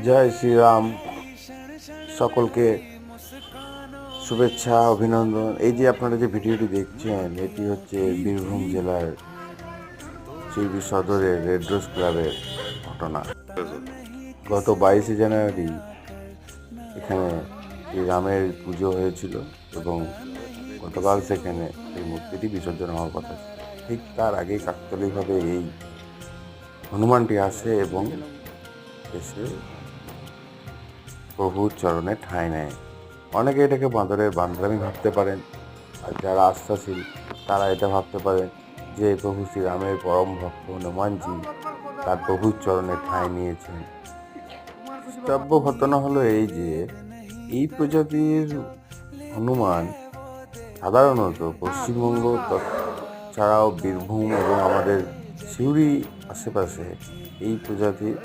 জয় শ্রীরাম। সকলকে শুভেচ্ছা, অভিনন্দন। এই যে আপনারা যে ভিডিওটি দেখছেন, এটি হচ্ছে বীরভূম জেলার শিউরি সদরের রেড রোজ ক্লাবের ঘটনা। গত 22শে জানুয়ারি এখানে শ্রীরামের পুজো হয়েছিল এবং গতকাল সেখানে এই মূর্তিটি বিসর্জন হওয়ার কথা ছিল। ঠিক তার আগেই কাকতালীয়ভাবে এই হনুমানটি আসে এবং এসে প্রভুর চরণে ঠাঁই নেয়। অনেকে এটাকে বাঁদরের বান্দরামি ভাবতে পারেন, আর যারা আস্থাশীল তারা এটা ভাবতে পারেন যে প্রভু শ্রীরামের পরম ভক্ত হনুমানজি তার প্রভুর চরণে ঠাঁই নিয়েছেন। বাস্তব ঘটনা হলো এই যে এই প্রজাতির হনুমান সাধারণত পশ্চিমবঙ্গ ছাড়াও বীরভূম এবং আমাদের সিউড়ি আশেপাশে এই প্রজাতির